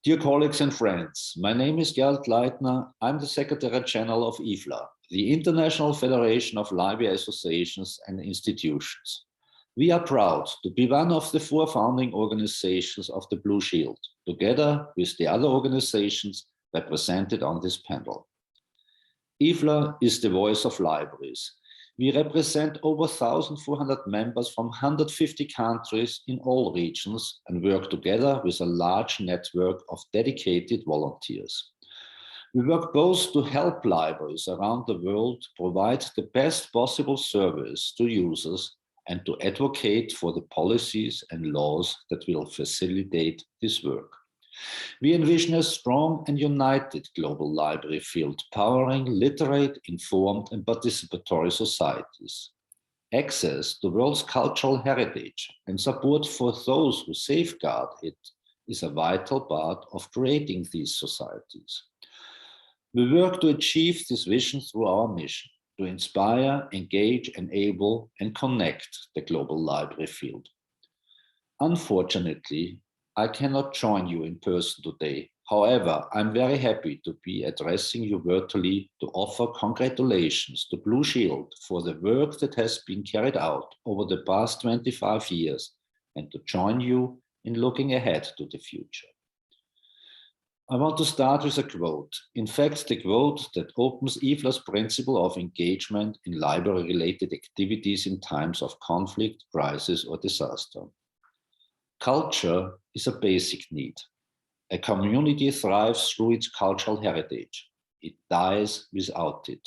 Dear colleagues and friends, my name is Gerald Leitner. I'm the Secretary General of IFLA, the International Federation of Library Associations and Institutions. We are proud to be one of the 4 founding organizations of the Blue Shield, together with the other organizations represented on this panel. IFLA is the voice of libraries. We represent over 1,400 members from 150 countries in all regions and work together with a large network of dedicated volunteers. We work both to help libraries around the world provide the best possible service to users and to advocate for the policies and laws that will facilitate this work. We envision a strong and united global library field powering literate, informed and participatory societies. Access to the world's cultural heritage and support for those who safeguard it is a vital part of creating these societies. We work to achieve this vision through our mission, to inspire, engage, enable and connect the global library field. Unfortunately, I cannot join you in person today. However, I'm very happy to be addressing you virtually to offer congratulations to Blue Shield for the work that has been carried out over the past 25 years and to join you in looking ahead to the future. I want to start with a quote. In fact, the quote that opens IFLA's principle of engagement in library-related activities in times of conflict, crisis, or disaster. Culture is a basic need. A community thrives through its cultural heritage. It dies without it.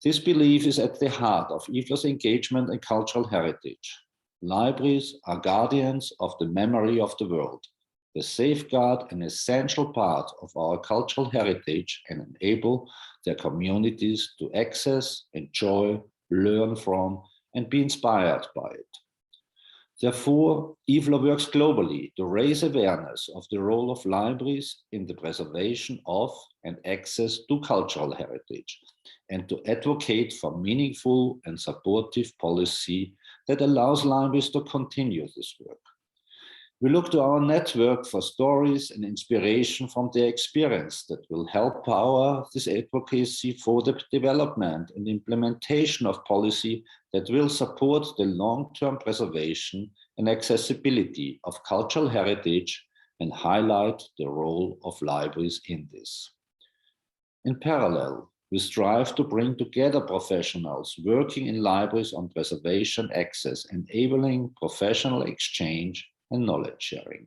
This belief is at the heart of IFLA's engagement and cultural heritage. Libraries are guardians of the memory of the world. They safeguard an essential part of our cultural heritage and enable their communities to access, enjoy, learn from, and be inspired by it. Therefore, IFLA works globally to raise awareness of the role of libraries in the preservation of and access to cultural heritage, and to advocate for meaningful and supportive policy that allows libraries to continue this work. We look to our network for stories and inspiration from their experience that will help power this advocacy for the development and implementation of policy that will support the long-term preservation and accessibility of cultural heritage and highlight the role of libraries in this. In parallel, we strive to bring together professionals working in libraries on preservation access, enabling professional exchange and knowledge sharing.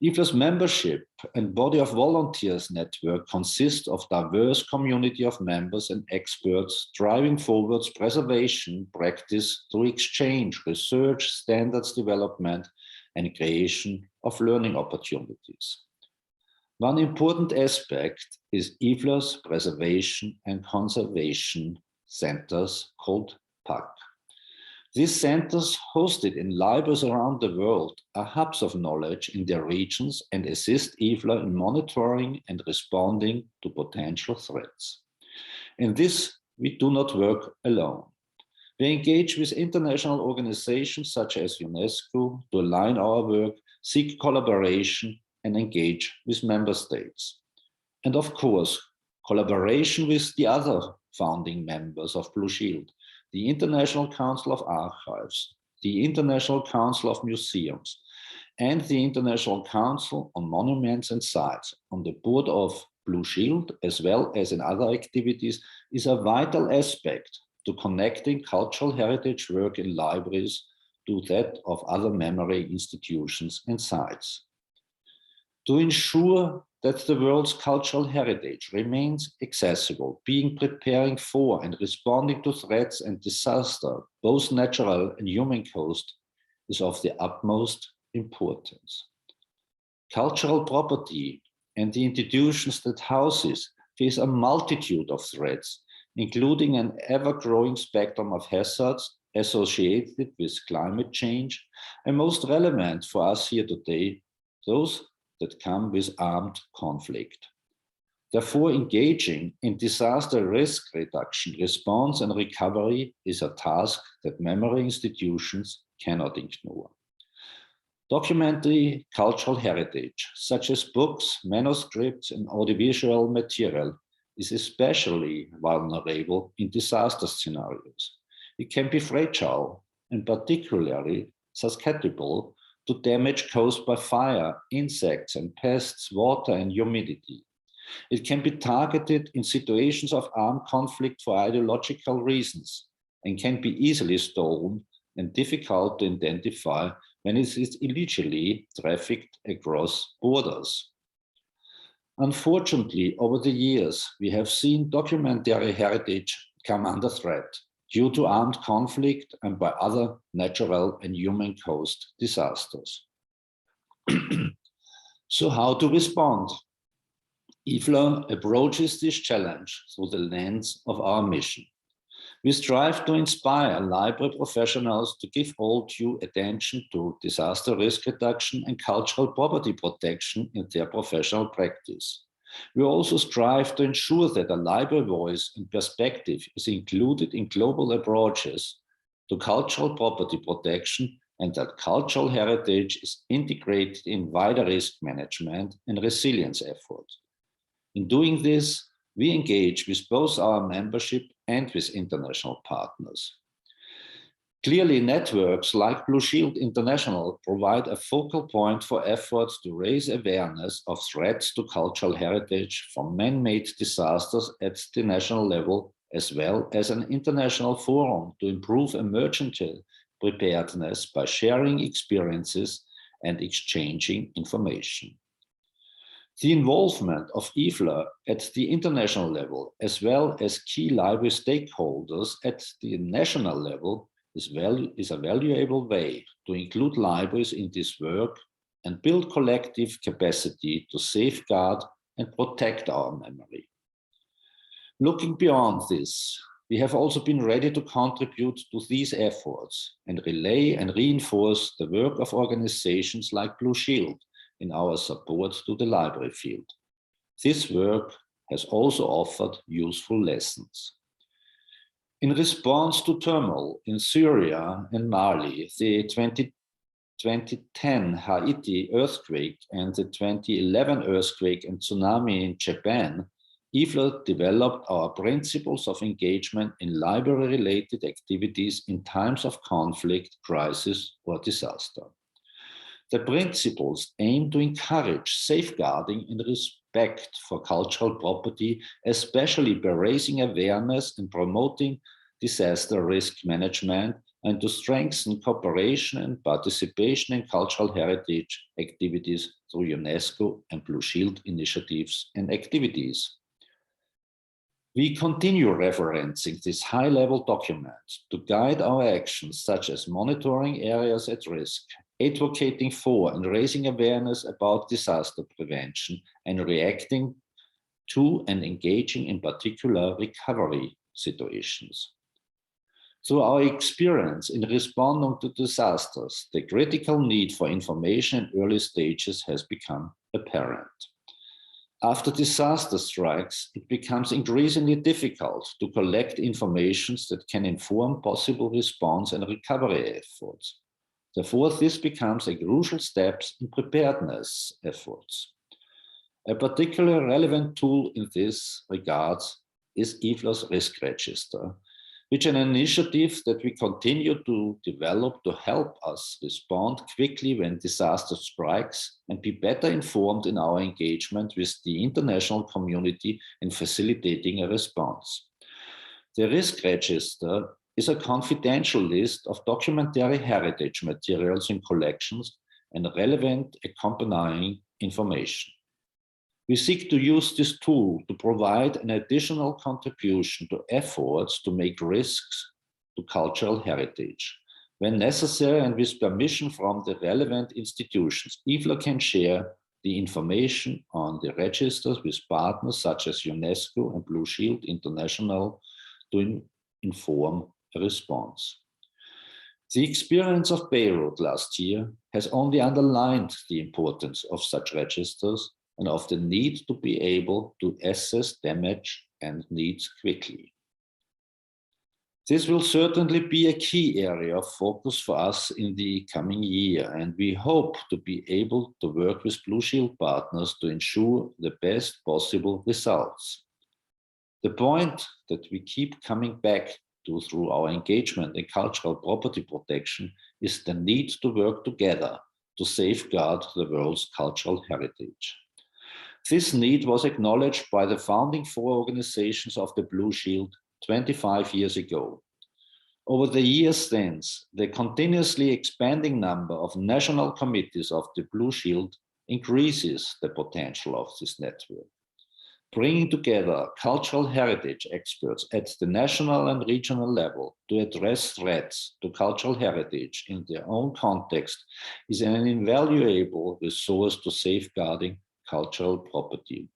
IFLA's membership and body of volunteers network consists of diverse community of members and experts driving forwards preservation practice through exchange, research, standards development, and creation of learning opportunities. One important aspect is IFLA's preservation and conservation centers called PAC. These centers, hosted in libraries around the world, are hubs of knowledge in their regions and assist IFLA in monitoring and responding to potential threats. In this, we do not work alone. We engage with international organizations such as UNESCO to align our work, seek collaboration, and engage with member states. And of course, collaboration with the other founding members of Blue Shield, the International Council of Archives, the International Council of Museums, and the International Council on Monuments and Sites on the board of Blue Shield, as well as in other activities, is a vital aspect to connecting cultural heritage work in libraries to that of other memory institutions and sites. To ensure that the world's cultural heritage remains accessible, preparing for and responding to threats and disaster, both natural and human caused, is of the utmost importance. Cultural property and the institutions that house it face a multitude of threats, including an ever-growing spectrum of hazards associated with climate change, and most relevant for us here today, those that come with armed conflict. Therefore, engaging in disaster risk reduction, response and recovery is a task that memory institutions cannot ignore. Documentary cultural heritage, such as books, manuscripts, and audiovisual material, is especially vulnerable in disaster scenarios. It can be fragile and particularly susceptible to damage caused by fire, insects and pests, water and humidity. It can be targeted in situations of armed conflict for ideological reasons and can be easily stolen and difficult to identify when it is illegally trafficked across borders. Unfortunately, over the years, we have seen documentary heritage come under threat due to armed conflict and by other natural and human-caused disasters. So how to respond? IFLA approaches this challenge through the lens of our mission. We strive to inspire library professionals to give all due attention to disaster risk reduction and cultural property protection in their professional practice. We also strive to ensure that a library voice and perspective is included in global approaches to cultural property protection and that cultural heritage is integrated in wider risk management and resilience efforts. In doing this, we engage with both our membership and with international partners. Clearly, networks like Blue Shield International provide a focal point for efforts to raise awareness of threats to cultural heritage from man-made disasters at the national level, as well as an international forum to improve emergency preparedness by sharing experiences and exchanging information. The involvement of IFLA at the international level, as well as key library stakeholders at the national level, is a valuable way to include libraries in this work and build collective capacity to safeguard and protect our memory. Looking beyond this, we have also been ready to contribute to these efforts and relay and reinforce the work of organizations like Blue Shield in our support to the library field. This work has also offered useful lessons. In response to turmoil in Syria and Mali, the 2010 Haiti earthquake and the 2011 earthquake and tsunami in Japan, IFLA developed our principles of engagement in library-related activities in times of conflict, crisis, or disaster. The principles aim to encourage safeguarding and respect for cultural property, especially by raising awareness and promoting disaster risk management, and to strengthen cooperation and participation in cultural heritage activities through UNESCO and Blue Shield initiatives and activities. We continue referencing this high-level document to guide our actions, such as monitoring areas at risk, advocating for and raising awareness about disaster prevention, and reacting to and engaging in particular recovery situations. Through our experience in responding to disasters, the critical need for information in early stages has become apparent. After disaster strikes, it becomes increasingly difficult to collect information that can inform possible response and recovery efforts. Therefore, this becomes a crucial step in preparedness efforts. A particularly relevant tool in this regard is IFLA's Risk Register, which is an initiative that we continue to develop to help us respond quickly when disaster strikes and be better informed in our engagement with the international community in facilitating a response. The Risk Register is a confidential list of documentary heritage materials in collections and relevant accompanying information. We seek to use this tool to provide an additional contribution to efforts to make risks to cultural heritage. When necessary and with permission from the relevant institutions, IFLA can share the information on the registers with partners such as UNESCO and Blue Shield International to inform a response. The experience of Beirut last year has only underlined the importance of such registers and of the need to be able to assess damage and needs quickly. This will certainly be a key area of focus for us in the coming year, and we hope to be able to work with Blue Shield partners to ensure the best possible results. The point that we keep coming back to through our engagement in cultural property protection is the need to work together to safeguard the world's cultural heritage. This need was acknowledged by the founding four organizations of the Blue Shield 25 years ago. Over the years since, the continuously expanding number of national committees of the Blue Shield increases the potential of this network. Bringing together cultural heritage experts at the national and regional level to address threats to cultural heritage in their own context is an invaluable resource to safeguarding cultural property.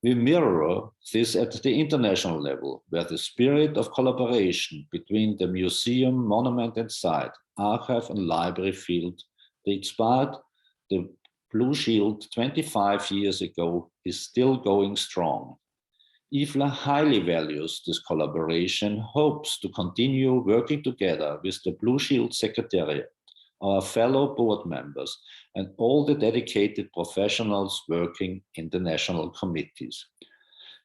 We mirror this at the international level, where the spirit of collaboration between the museum, monument and site, archive and library field that inspired the Blue Shield 25 years ago is still going strong. IFLA highly values this collaboration, hopes to continue working together with the Blue Shield Secretariat, our fellow board members, and all the dedicated professionals working in the national committees.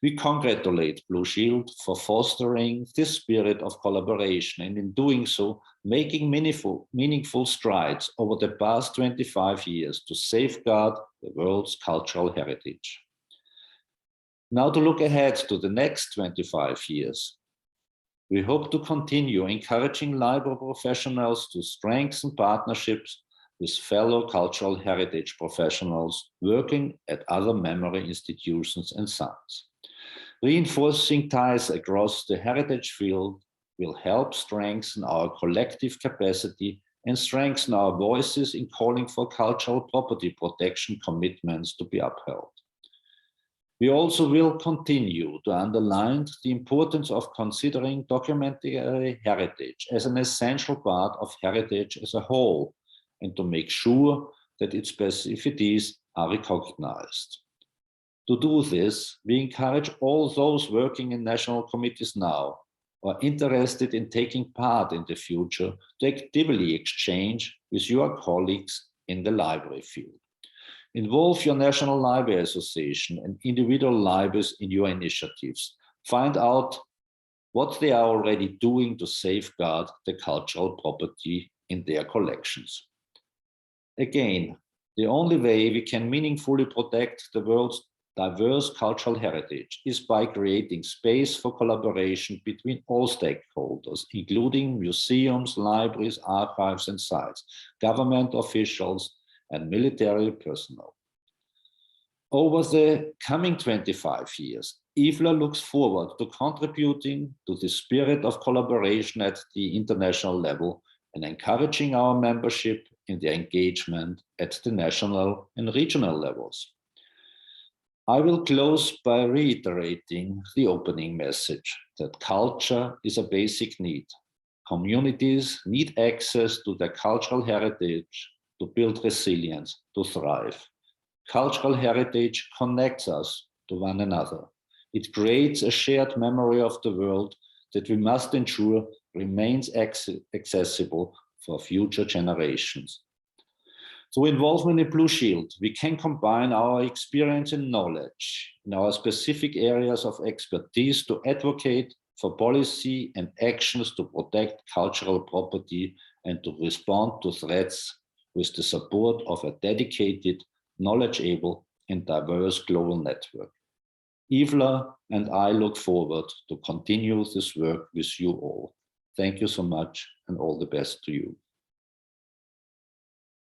We congratulate Blue Shield for fostering this spirit of collaboration and in doing so, making meaningful strides over the past 25 years to safeguard the world's cultural heritage. Now to look ahead to the next 25 years. We hope to continue encouraging library professionals to strengthen partnerships with fellow cultural heritage professionals working at other memory institutions and sites. Reinforcing ties across the heritage field will help strengthen our collective capacity and strengthen our voices in calling for cultural property protection commitments to be upheld. We also will continue to underline the importance of considering documentary heritage as an essential part of heritage as a whole, and to make sure that its specificities are recognized. To do this, we encourage all those working in national committees now or interested in taking part in the future to actively exchange with your colleagues in the library field. Involve your National Library Association and individual libraries in your initiatives. Find out what they are already doing to safeguard the cultural property in their collections. Again, the only way we can meaningfully protect the world's diverse cultural heritage is by creating space for collaboration between all stakeholders, including museums, libraries, archives and sites, government officials, and military personnel. Over the coming 25 years, IFLA looks forward to contributing to the spirit of collaboration at the international level and encouraging our membership in their engagement at the national and regional levels. I will close by reiterating the opening message that culture is a basic need. Communities need access to their cultural heritage to build resilience, to thrive. Cultural heritage connects us to one another. It creates a shared memory of the world that we must ensure remains accessible for future generations. Through involvement in Blue Shield, we can combine our experience and knowledge in our specific areas of expertise to advocate for policy and actions to protect cultural property and to respond to threats with the support of a dedicated, knowledgeable, and diverse global network. IFLA and I look forward to continue this work with you all. Thank you so much and all the best to you.